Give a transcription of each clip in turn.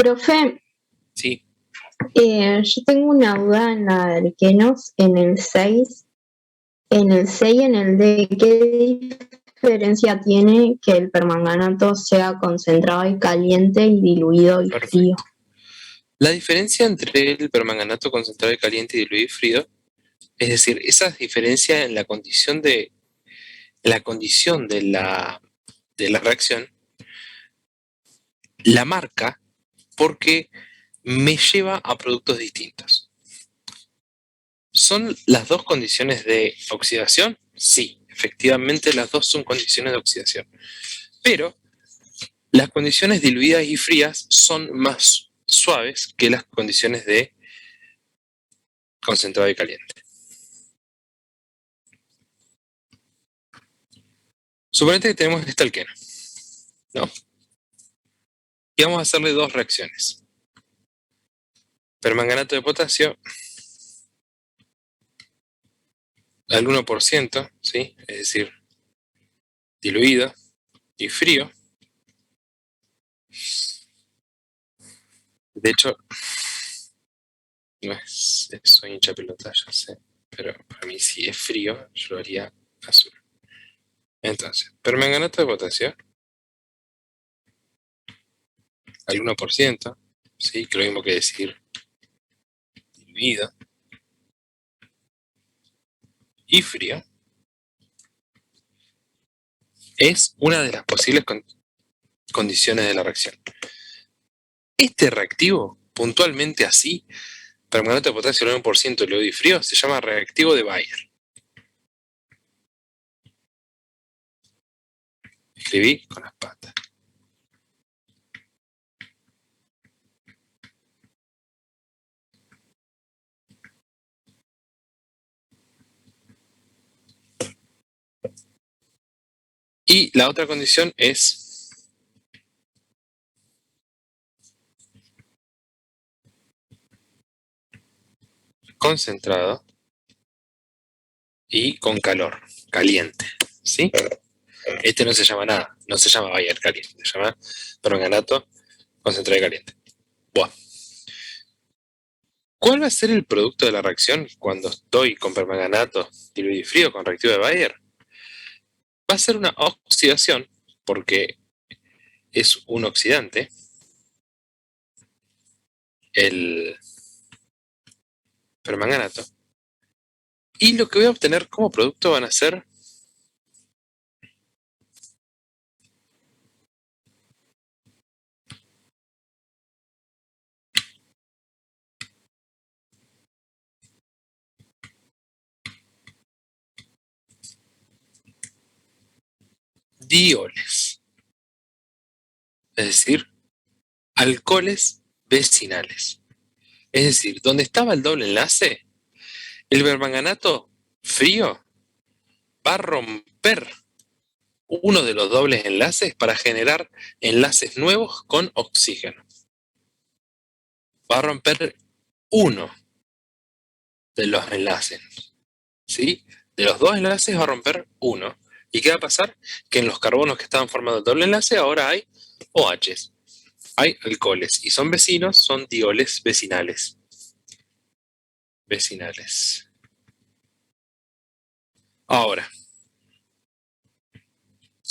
Profe, Sí. yo tengo una duda en la de alquenos, en el 6, en el 6 y en el D. ¿Qué diferencia tiene que el permanganato sea concentrado y caliente y diluido y frío? Perfecto. La diferencia entre el permanganato concentrado y caliente y diluido y frío, es decir, esa diferencia en la condición de la reacción, la marca porque me lleva a productos distintos. ¿Son las dos condiciones de oxidación? Sí, efectivamente las dos son condiciones de oxidación. Pero las condiciones diluidas y frías son más suaves que las condiciones de concentrado y caliente. Suponete que tenemos este alqueno, ¿no? Y vamos a hacerle dos reacciones. Permanganato de potasio al 1%, ¿sí? Es decir, diluido y frío. De hecho, no es, soy hincha pelota, ya sé, pero para mí si es frío, yo lo haría azul. Entonces, permanganato de potasio al 1%, ¿sí? Que lo mismo que decir diluido y frío, es una de las posibles condiciones de la reacción. Este reactivo, puntualmente así, permanganato de potasio al 1% diluido y frío, se llama reactivo de Bayer. Escribí con las patas. Y la otra condición es concentrado y con calor, caliente, ¿sí? Este no se llama nada, no se llama Bayer caliente, se llama permanganato concentrado y caliente. Buah. ¿Cuál va a ser el producto de la reacción cuando estoy con permanganato diluido y frío con reactivo de Bayer? Va a ser una oxidación, porque es un oxidante, el permanganato, y lo que voy a obtener como producto van a ser dioles, es decir, alcoholes vecinales. Es decir, donde estaba el doble enlace, el permanganato frío va a romper uno de los dobles enlaces para generar enlaces nuevos con oxígeno. Va a romper uno de los enlaces, ¿sí? De los dos enlaces va a romper uno. ¿Y qué va a pasar? Que en los carbonos que estaban formando el doble enlace ahora hay OHs, hay alcoholes y son vecinos, son dioles vecinales. Vecinales. Ahora,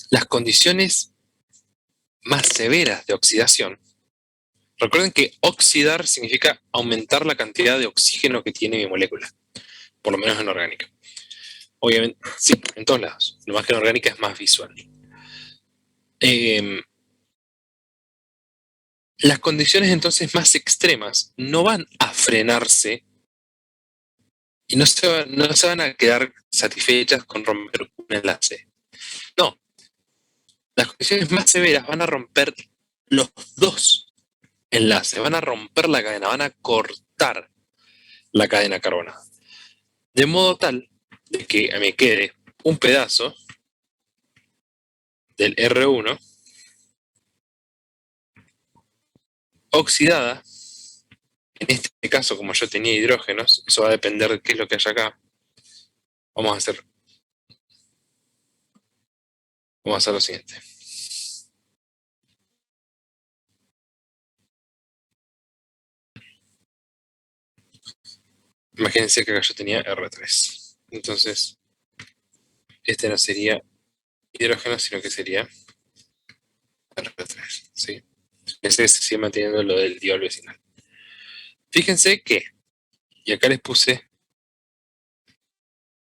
las condiciones más severas de oxidación. Recuerden que oxidar significa aumentar la cantidad de oxígeno que tiene mi molécula, por lo menos en orgánica. Obviamente, sí, en todos lados. Lo más que en orgánica es más visual. Las condiciones entonces más extremas no van a frenarse y no se van a quedar satisfechas con romper un enlace. No, las condiciones más severas van a romper los dos enlaces, van a romper la cadena, van a cortar la cadena carbonada. De modo tal de que me quede un pedazo del R1 oxidada. En este caso, como yo tenía hidrógenos, eso va a depender de qué es lo que hay acá. Vamos a hacer lo siguiente. Imagínense que acá yo tenía R3. Entonces, este no sería hidrógeno, sino que sería R3, ¿sí? Ese se sigue manteniendo lo del diol vecinal. Fíjense que, y acá les puse,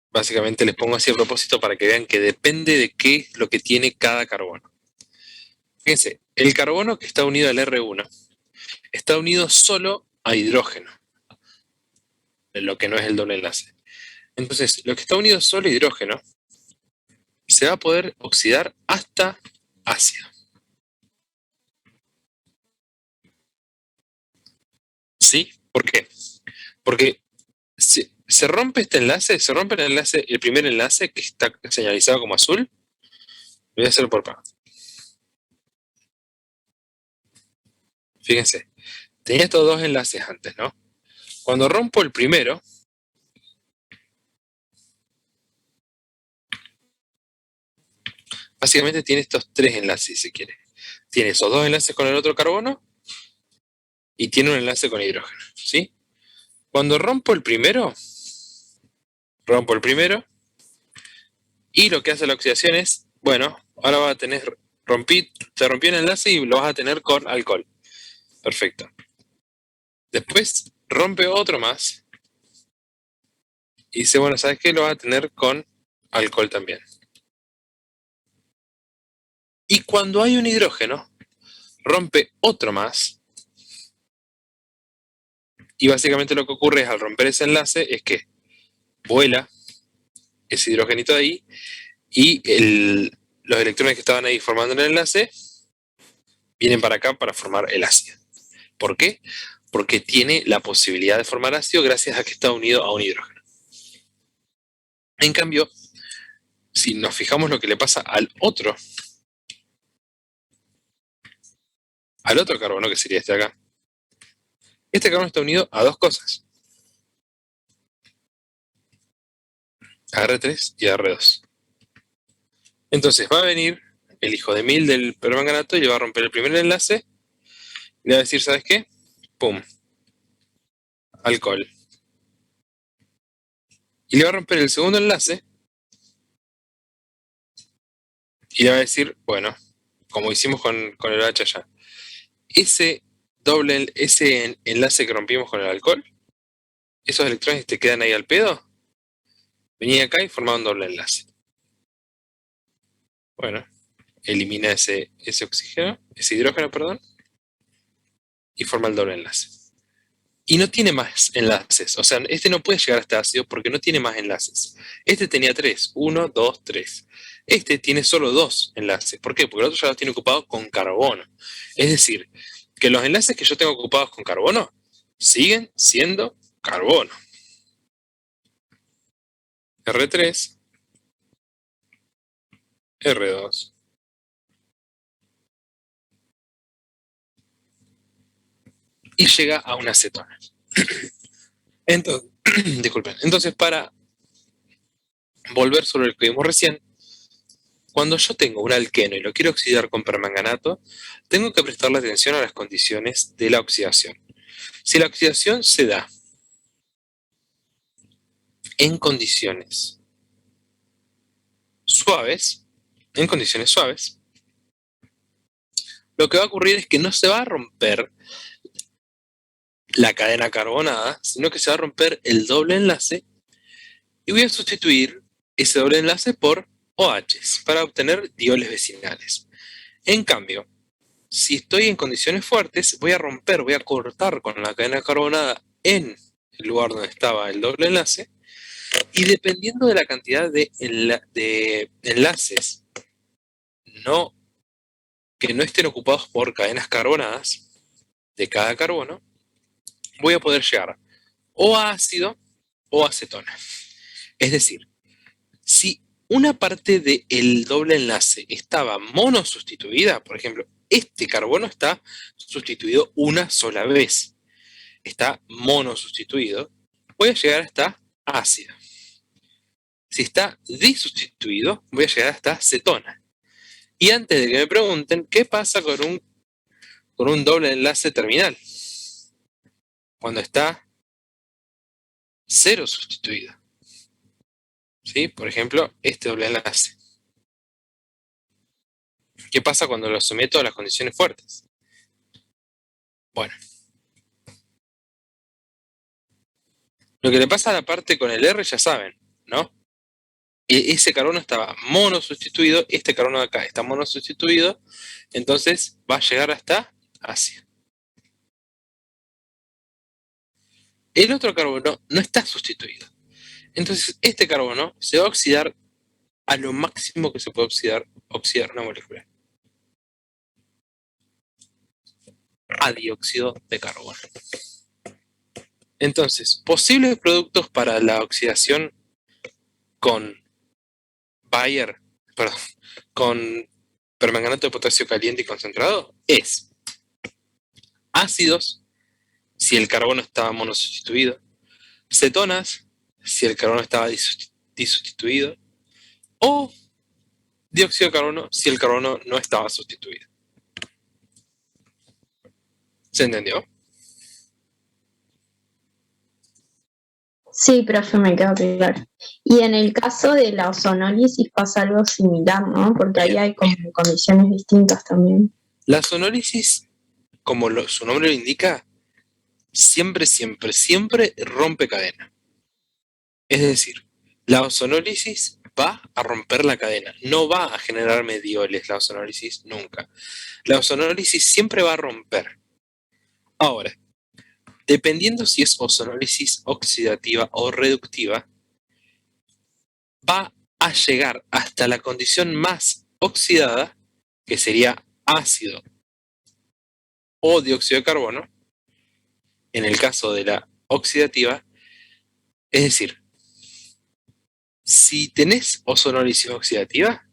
básicamente les pongo así a propósito para que vean que depende de qué es lo que tiene cada carbono. Fíjense, el carbono que está unido al R1 está unido solo a hidrógeno, lo que no es el doble enlace. Entonces, lo que está unido solo a hidrógeno se va a poder oxidar hasta ácido. ¿Sí? ¿Por qué? Porque se rompe este enlace, se rompe el enlace, el primer enlace que está señalizado como azul. Lo voy a hacer por acá. Fíjense, tenía estos dos enlaces antes, ¿no? Cuando rompo el primero, básicamente tiene estos tres enlaces, si se quiere. Tiene esos dos enlaces con el otro carbono y tiene un enlace con hidrógeno, ¿sí? Cuando rompo el primero y lo que hace la oxidación es, bueno, ahora vas a tener, te rompió el enlace y lo vas a tener con alcohol. Perfecto. Después rompe otro más y dice, bueno, ¿sabes qué? Lo vas a tener con alcohol también. Y cuando hay un hidrógeno, rompe otro más. Y básicamente lo que ocurre es, al romper ese enlace, es que vuela ese hidrogenito de ahí y los electrones que estaban ahí formando el enlace vienen para acá para formar el ácido. ¿Por qué? Porque tiene la posibilidad de formar ácido gracias a que está unido a un hidrógeno. En cambio, si nos fijamos lo que le pasa al otro carbono, que sería este de acá, este carbono está unido a dos cosas, a R3 y a R2. Entonces va a venir el hijo de mil del permanganato y le va a romper el primer enlace y le va a decir, ¿sabes qué? ¡Pum! Alcohol. Y le va a romper el segundo enlace y le va a decir, bueno, como hicimos con el H allá, ese enlace que rompimos con el alcohol, esos electrones te quedan ahí al pedo, venía acá y formaba un doble enlace. Bueno, elimina ese oxígeno, ese hidrógeno, perdón, y forma el doble enlace. Y no tiene más enlaces, o sea, este no puede llegar hasta ácido porque no tiene más enlaces. Este tenía 3, 1, 2, 3. Este tiene solo 2 enlaces. ¿Por qué? Porque el otro ya los tiene ocupados con carbono. Es decir, que los enlaces que yo tengo ocupados con carbono siguen siendo carbono. R3, R2. Y llega a una acetona. Entonces, disculpen. Entonces, para volver sobre lo que vimos recién, cuando yo tengo un alqueno y lo quiero oxidar con permanganato, tengo que prestarle atención a las condiciones de la oxidación. Si la oxidación se da en condiciones suaves, lo que va a ocurrir es que no se va a romper la cadena carbonada, sino que se va a romper el doble enlace y voy a sustituir ese doble enlace por OHs para obtener dioles vecinales. En cambio, si estoy en condiciones fuertes, voy a cortar con la cadena carbonada en el lugar donde estaba el doble enlace, y dependiendo de la cantidad de enlaces que no estén ocupados por cadenas carbonadas de cada carbono, voy a poder llegar o a ácido o a acetona. Es decir, si una parte del doble enlace estaba monosustituida, por ejemplo, este carbono está sustituido una sola vez, está monosustituido, voy a llegar hasta ácido. Si está disustituido, voy a llegar hasta cetona. Y antes de que me pregunten, ¿qué pasa con un doble enlace terminal? Cuando está cero sustituido. ¿Sí? Por ejemplo, este doble enlace. ¿Qué pasa cuando lo someto a las condiciones fuertes? Bueno, lo que le pasa a la parte con el R ya saben, ¿no? Ese carbono estaba monosustituido, este carbono de acá está monosustituido, entonces va a llegar hasta ácido. El otro carbono no está sustituido. Entonces este carbono se va a oxidar a lo máximo que se puede oxidar una molécula. A dióxido de carbono. Entonces, posibles productos para la oxidación con Bayer, perdón, con permanganato de potasio caliente y concentrado es ácidos, si el carbono estaba monosustituido, cetonas, si el carbono estaba disustituido, o dióxido de carbono, si el carbono no estaba sustituido. ¿Se entendió? Sí, profe, me quedó claro. Y en el caso de la ozonólisis pasa algo similar, ¿no? Porque ahí Bien. hay como condiciones distintas también. La ozonólisis, como su nombre lo indica, siempre, siempre, siempre rompe cadena. Es decir, la ozonólisis va a romper la cadena, no va a generar medioles la ozonólisis nunca. La ozonólisis siempre va a romper. Ahora, dependiendo si es ozonólisis oxidativa o reductiva, va a llegar hasta la condición más oxidada, que sería ácido o dióxido de carbono, en el caso de la oxidativa. Es decir, si tenés ozonólisis oxidativa,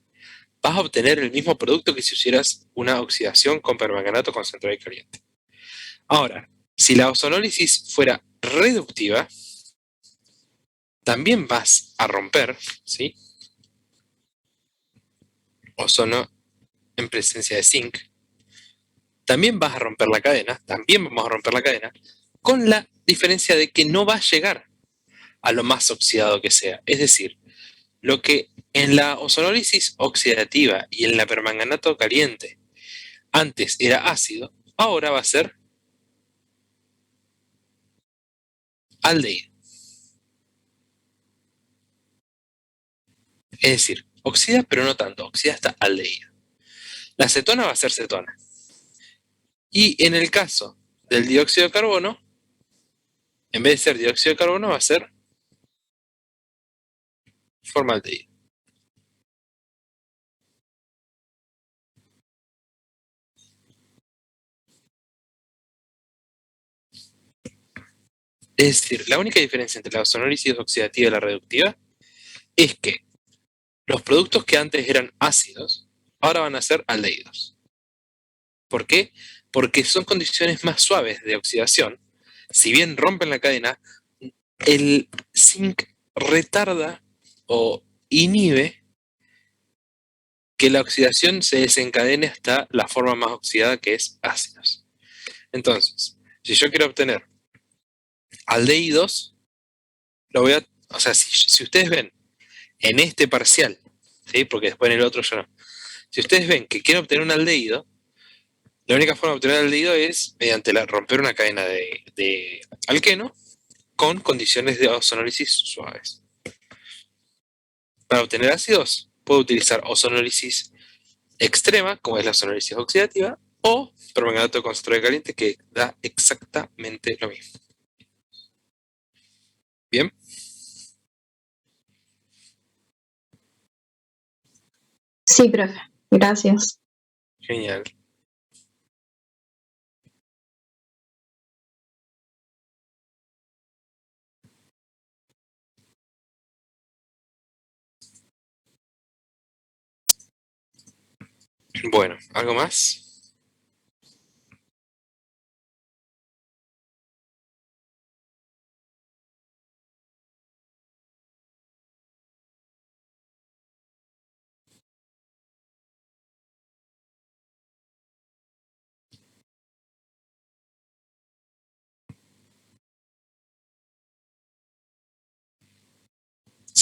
vas a obtener el mismo producto que si hicieras una oxidación con permanganato concentrado y caliente. Ahora, si la ozonólisis fuera reductiva, también vas a romper, ¿sí? Ozono en presencia de zinc. También vas a romper la cadena, también vamos a romper la cadena, con la diferencia de que no va a llegar a lo más oxidado que sea. Es decir, lo que en la ozonólisis oxidativa y en la permanganato caliente antes era ácido, ahora va a ser aldehído. Es decir, oxida pero no tanto, oxida hasta aldehído. La cetona va a ser cetona. Y en el caso del dióxido de carbono, en vez de ser dióxido de carbono, va a ser formaldehído. Es decir, la única diferencia entre la ozonólisis oxidativa y la reductiva es que los productos que antes eran ácidos, ahora van a ser aldehídos. ¿Por qué? Porque son condiciones más suaves de oxidación. Si bien rompen la cadena, el zinc retarda o inhibe que la oxidación se desencadene hasta la forma más oxidada, que es ácidos. Entonces, si yo quiero obtener aldehídos, lo voy a, o sea, si ustedes ven en este parcial, ¿sí? Porque después en el otro ya no. Si ustedes ven que quieren obtener un aldehído, la única forma de obtener aldehído es mediante romper una cadena de alqueno con condiciones de ozonólisis suaves. Para obtener ácidos, puedo utilizar ozonólisis extrema, como es la ozonólisis oxidativa, o permanganato de concentrado caliente, que da exactamente lo mismo. Bien. Sí, profe, gracias. Genial. Bueno, ¿algo más?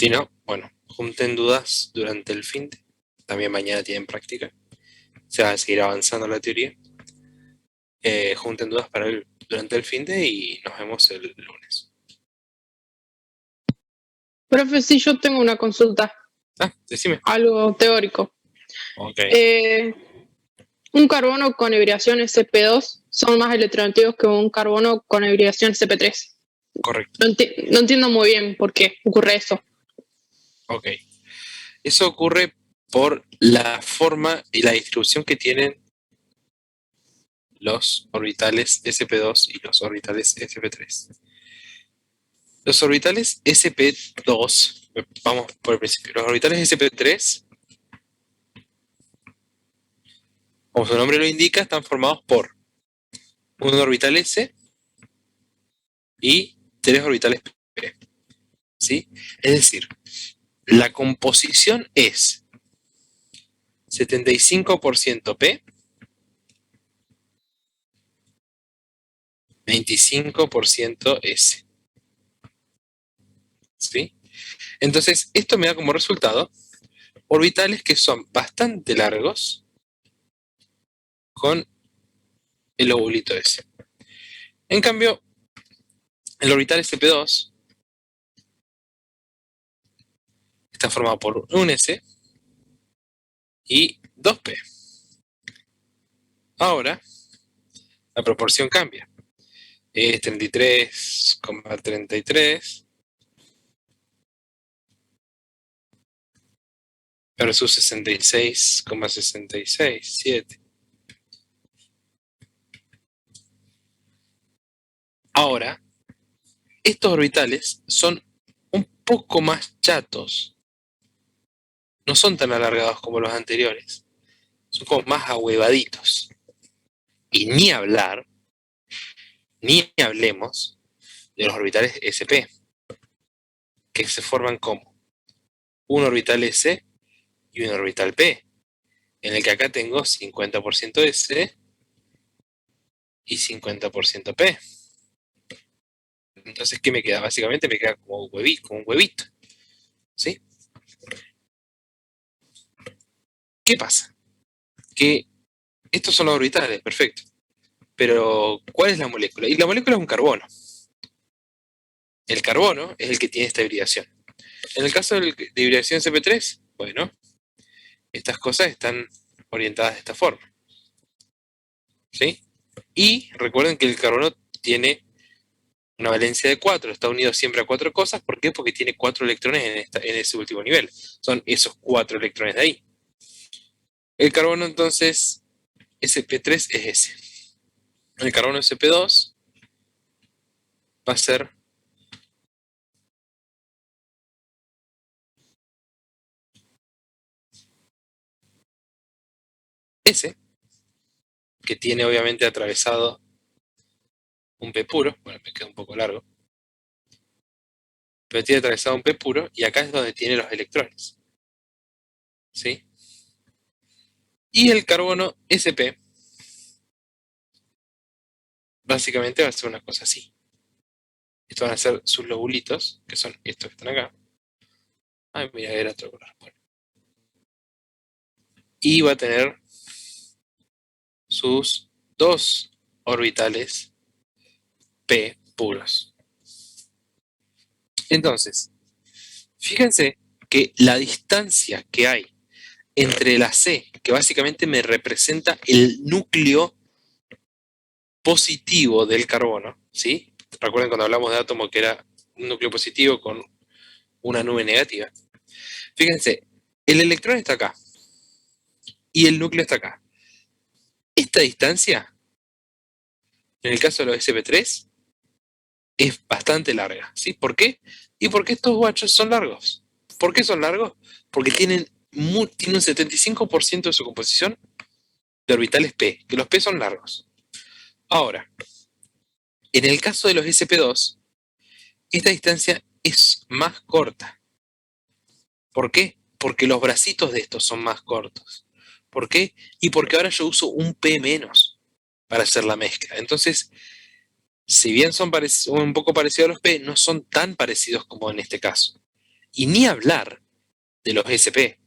Si no, bueno, junten dudas durante el fin de. También mañana tienen práctica. Se va a seguir avanzando la teoría. Junten dudas durante el fin de y nos vemos el lunes. Profe, sí, yo tengo una consulta. Decime. Algo teórico. Ok. Un carbono con hibridación sp2 son más electronegativos que un carbono con hibridación sp3. Correcto. No entiendo muy bien por qué ocurre eso. Ok. Eso ocurre por la forma y la distribución que tienen los orbitales sp2 y los orbitales sp3. Los orbitales sp2, vamos por el principio, los orbitales sp3, como su nombre lo indica, están formados por un orbital s y 3 orbitales p. ¿Sí? Es decir, la composición es 75% p, 25% s. ¿Sí? Entonces, esto me da como resultado orbitales que son bastante largos con el ovulito S. En cambio, el orbital sp2 está formado por un S y 2p. Ahora, la proporción cambia. Es 33,33 versus 66,667. Ahora, estos orbitales son un poco más chatos. No son tan alargados como los anteriores. Son como más ahuevaditos. Y ni hablemos de los orbitales sp, que se forman como un orbital s y un orbital p, en el que acá tengo 50% s y 50% p. Entonces, ¿qué me queda? Básicamente me queda como un huevito. ¿Sí? ¿Qué pasa? Que estos son los orbitales, perfecto. Pero, ¿cuál es la molécula? Y la molécula es un carbono. El carbono es el que tiene esta hibridación. En el caso de hibridación sp3, bueno, estas cosas están orientadas de esta forma. ¿Sí? Y recuerden que el carbono tiene una valencia de 4, está unido siempre a 4 cosas. ¿Por qué? Porque tiene 4 electrones en ese último nivel. Son esos 4 electrones de ahí. El carbono entonces sp3 es ese. El carbono sp2 va a ser ese, que tiene obviamente atravesado un P puro. Bueno, me queda un poco largo. Pero tiene atravesado un P puro y acá es donde tiene los electrones. ¿Sí? Y el carbono sp básicamente va a ser una cosa así. Estos van a ser sus lobulitos, que son estos que están acá. Ay, mira, era otro color. Bueno. Y va a tener sus 2 orbitales p puros. Entonces, fíjense que la distancia que hay entre la C, que básicamente me representa el núcleo positivo del carbono, ¿sí? Recuerden cuando hablamos de átomo que era un núcleo positivo con una nube negativa. Fíjense, el electrón está acá y el núcleo está acá. Esta distancia, en el caso de los sp3, es bastante larga, ¿sí? ¿Por qué? Y porque estos guachos son largos. ¿Por qué son largos? Porque tienen un 75% de su composición de orbitales p, que los p son largos. Ahora, en el caso de los sp2, esta distancia es más corta. ¿Por qué? Porque los bracitos de estos son más cortos. ¿Por qué? Y porque ahora yo uso un p menos para hacer la mezcla. Entonces, si bien son un poco parecidos a los p, no son tan parecidos como en este caso. Y ni hablar de los SP.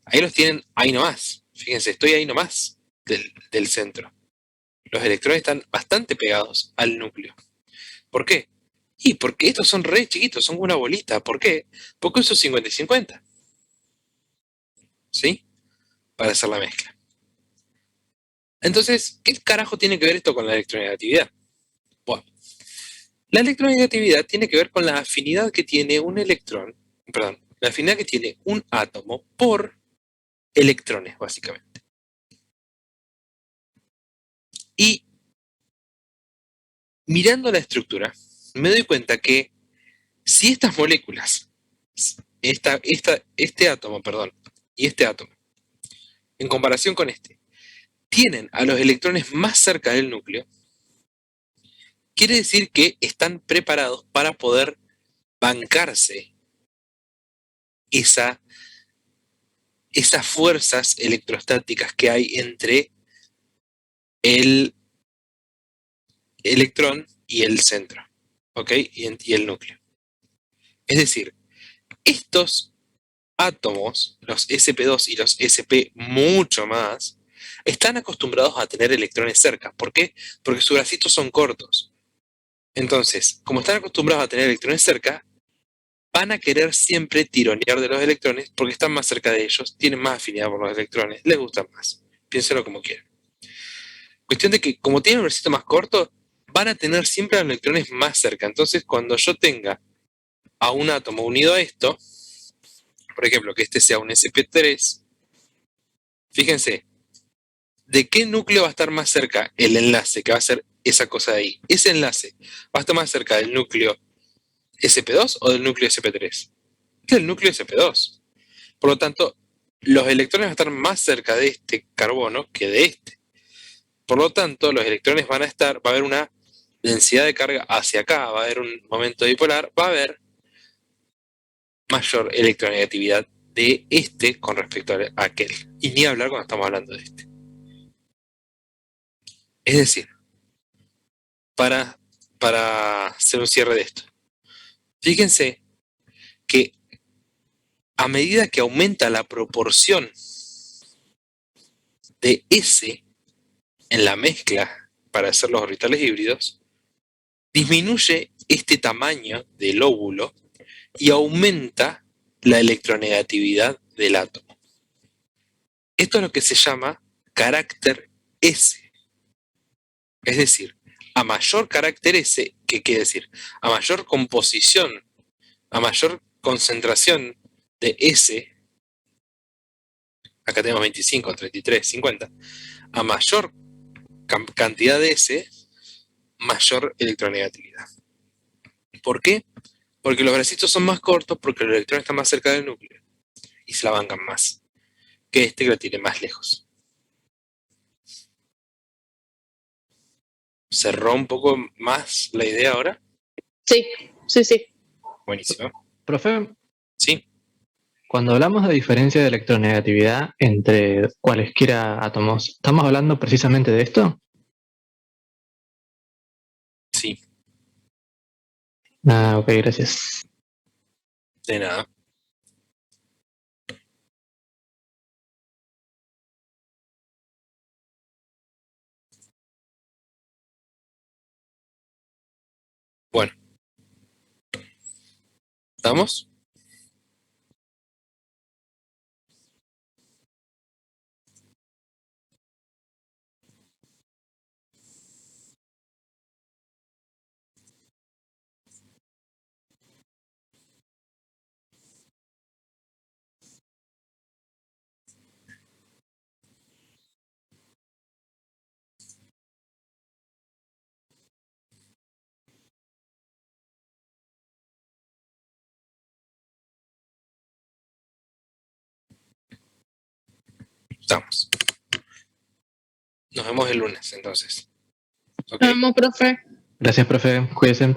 Ahí los tienen ahí nomás. Fíjense, estoy ahí nomás del centro. Los electrones están bastante pegados al núcleo. ¿Por qué? Y porque estos son re chiquitos, son una bolita. ¿Por qué? Porque uso 50 y 50. ¿Sí? Para hacer la mezcla. Entonces, ¿qué carajo tiene que ver esto con la electronegatividad? Bueno, la electronegatividad tiene que ver con la afinidad que tiene un electrón, perdón, la afinidad que tiene un átomo por electrones, básicamente. Y mirando la estructura, me doy cuenta que si estas moléculas, este átomo, perdón, y este átomo, en comparación con este, tienen a los electrones más cerca del núcleo, quiere decir que están preparados para poder bancarse esas fuerzas electrostáticas que hay entre el electrón y el centro, ¿ok? Y el núcleo. Es decir, estos átomos, los sp2 y los sp mucho más, están acostumbrados a tener electrones cerca. ¿Por qué? Porque sus bracitos son cortos. Entonces, como están acostumbrados a tener electrones cerca, van a querer siempre tironear de los electrones porque están más cerca de ellos, tienen más afinidad por los electrones, les gustan más. Piénsenlo como quieran. Cuestión de que, como tienen un bracito más corto, van a tener siempre a los electrones más cerca. Entonces, cuando yo tenga a un átomo unido a esto, por ejemplo, que este sea un sp3, fíjense, ¿de qué núcleo va a estar más cerca el enlace que va a ser esa cosa de ahí? Ese enlace va a estar más cerca del núcleo sp2 o del núcleo sp3. Del núcleo sp2. Por lo tanto, los electrones van a estar más cerca de este carbono que de este. Por lo tanto, los electrones va a haber una densidad de carga hacia acá, va a haber un momento dipolar, va a haber mayor electronegatividad de este con respecto a aquel. Y ni hablar cuando estamos hablando de este. Es decir, para hacer un cierre de esto, fíjense que a medida que aumenta la proporción de S en la mezcla para hacer los orbitales híbridos, disminuye este tamaño del óvulo y aumenta la electronegatividad del átomo. Esto es lo que se llama carácter S. Es decir, a mayor carácter S, ¿qué quiere decir? A mayor composición, a mayor concentración de S, acá tenemos 25, 33, 50, a mayor cantidad de S, mayor electronegatividad. ¿Por qué? Porque los bracitos son más cortos, porque los electrones están más cerca del núcleo y se la bancan más que este que lo tiene más lejos. ¿Cerró un poco más la idea ahora? Sí. Buenísimo. Profe, Sí. cuando hablamos de diferencia de electronegatividad entre cualesquiera átomos, ¿estamos hablando precisamente de esto? Sí, Ah, ok, gracias. de nada. Bueno. ¿Estamos? Estamos. Nos vemos el lunes, entonces. ¿Ok? Nos vemos, profe. Gracias, profe. Cuídese.